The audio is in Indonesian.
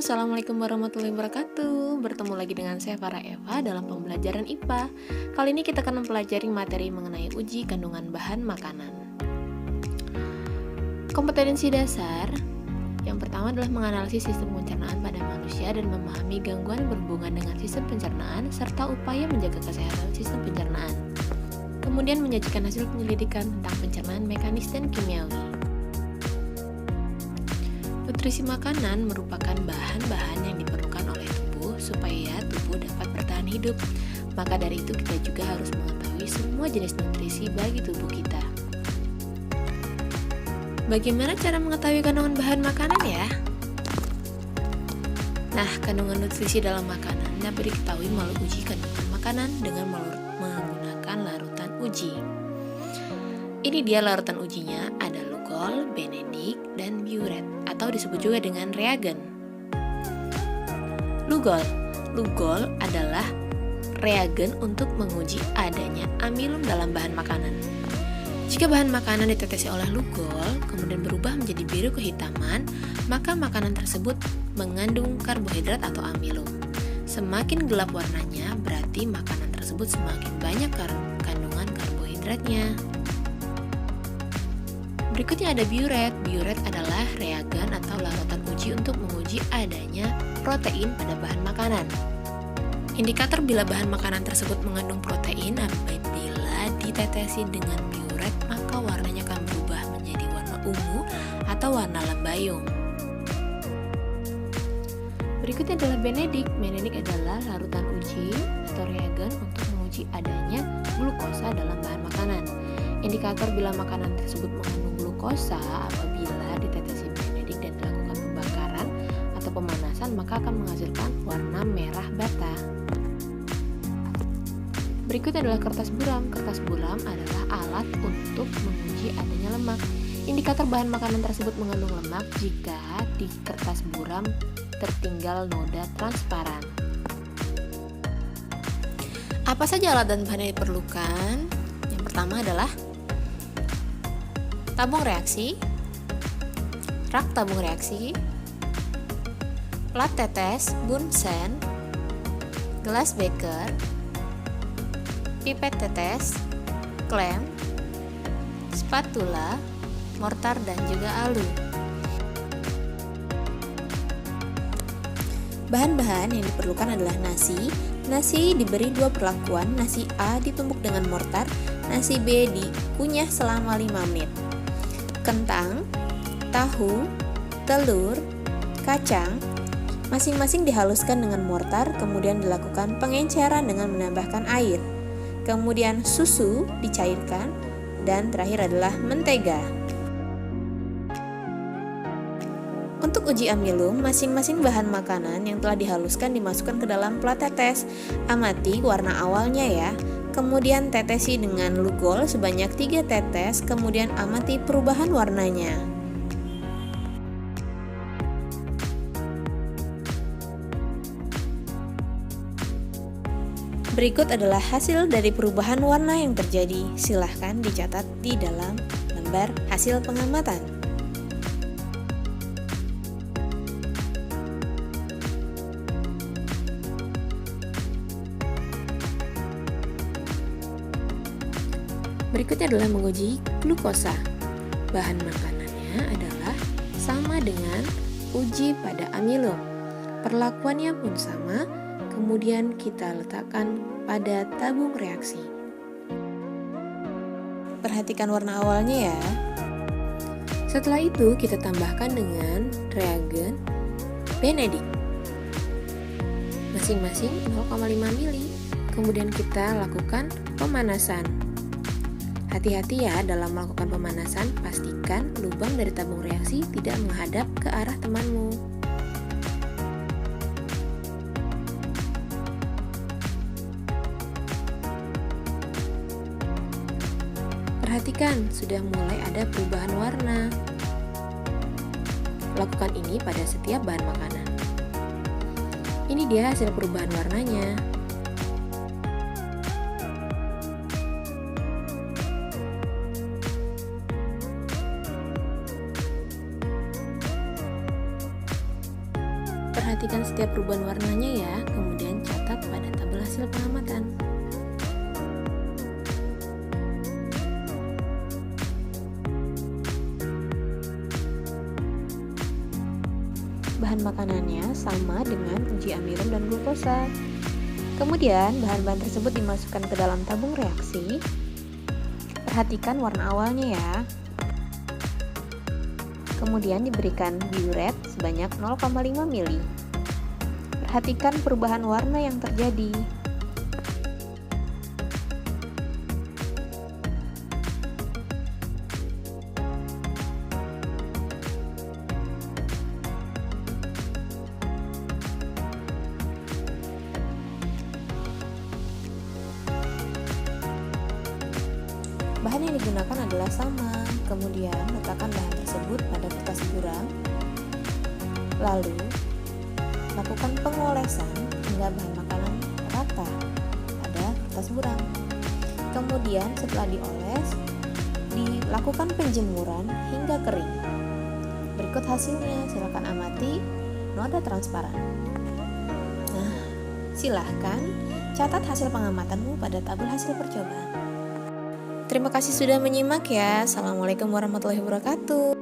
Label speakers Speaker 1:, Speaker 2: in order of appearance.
Speaker 1: Assalamualaikum warahmatullahi wabarakatuh. Bertemu lagi dengan saya Farah Eva dalam pembelajaran IPA. Kali ini kita akan mempelajari materi mengenai uji kandungan bahan makanan. Kompetensi dasar yang pertama adalah menganalisis sistem pencernaan pada manusia dan memahami gangguan berhubungan dengan sistem pencernaan serta upaya menjaga kesehatan sistem pencernaan. Kemudian menyajikan hasil penyelidikan tentang pencernaan mekanis dan kimiawi. Nutrisi makanan merupakan bahan-bahan yang diperlukan oleh tubuh supaya tubuh dapat bertahan hidup. Maka dari itu kita juga harus mengetahui semua jenis nutrisi bagi tubuh kita. Bagaimana cara mengetahui kandungan bahan makanan ya? Nah, kandungan nutrisi dalam makanan dapat diketahui melalui uji kandungan makanan dengan menggunakan larutan uji. Ini dia larutan ujinya, ada Lugol, Benedict, dan Biuret, atau disebut juga dengan reagen. Lugol adalah reagen untuk menguji adanya amilum dalam bahan makanan. Jika bahan makanan ditetesi oleh Lugol, kemudian berubah menjadi biru kehitaman, maka makanan tersebut mengandung karbohidrat atau amilum. Semakin gelap warnanya, berarti makanan tersebut semakin banyak kandungan karbohidratnya. Berikutnya ada Biuret. Biuret adalah reagen atau larutan uji untuk menguji adanya protein pada bahan makanan. Indikator bila bahan makanan tersebut mengandung protein apabila ditetesi dengan biuret, maka warnanya akan berubah menjadi warna ungu atau warna lembayung. Berikutnya adalah Benedict. Benedict adalah larutan uji atau reagen untuk menguji adanya glukosa dalam bahan makanan. Indikator bila makanan tersebut mengandung glukosa apabila ditetesi Benedict dan dilakukan pembakaran atau pemanasan, maka akan menghasilkan warna merah bata. Berikut adalah kertas buram. Kertas buram adalah alat untuk menguji adanya lemak. Indikator bahan makanan tersebut mengandung lemak jika di kertas buram tertinggal noda transparan. Apa saja alat dan bahan yang diperlukan? Yang pertama adalah tabung reaksi, rak tabung reaksi, plat tetes, Bunsen, gelas beker, pipet tetes, klem, spatula, mortar, dan juga alu. Bahan-bahan yang diperlukan adalah nasi. Nasi diberi dua perlakuan, nasi A ditumbuk dengan mortar, nasi B dikunyah selama 5 menit. Kentang, tahu, telur, kacang, masing-masing dihaluskan dengan mortar, kemudian dilakukan pengenceran dengan menambahkan air. Kemudian susu dicairkan, dan terakhir adalah mentega. Untuk uji amilum, masing-masing bahan makanan yang telah dihaluskan dimasukkan ke dalam plat tetes. Amati warna awalnya ya. Kemudian tetesi dengan Lugol sebanyak 3 tetes, kemudian amati perubahan warnanya. Berikut adalah hasil dari perubahan warna yang terjadi. Silahkan dicatat di dalam lembar hasil pengamatan. Berikutnya adalah menguji glukosa. Bahan makanannya adalah sama dengan uji pada amilum. Perlakuannya pun sama, kemudian kita letakkan pada tabung reaksi. Perhatikan warna awalnya ya. Setelah itu kita tambahkan dengan reagen Benedict. Masing-masing 0,5 ml. Kemudian kita lakukan pemanasan. Hati-hati ya dalam melakukan pemanasan, pastikan lubang dari tabung reaksi tidak menghadap ke arah temanmu. Perhatikan, sudah mulai ada perubahan warna. Lakukan ini pada setiap bahan makanan. Ini dia hasil perubahan warnanya. Perhatikan setiap perubahan warnanya ya, kemudian catat pada tabel hasil pengamatan. Bahan makanannya sama dengan uji amirum dan glukosa. Kemudian, bahan-bahan tersebut dimasukkan ke dalam tabung reaksi. Perhatikan warna awalnya ya. Kemudian diberikan biuret sebanyak 0,5 ml. Perhatikan perubahan warna yang terjadi. Bahan yang digunakan adalah sama, kemudian letakkan bahan tersebut pada kertas buram, lalu lakukan pengolesan hingga bahan makanan rata pada kertas buram. Kemudian setelah dioles, dilakukan penjemuran hingga kering. Berikut hasilnya, silakan amati noda transparan. Nah, silahkan catat hasil pengamatanmu pada tabel hasil percobaan. Terima kasih sudah menyimak ya. Assalamualaikum warahmatullahi wabarakatuh.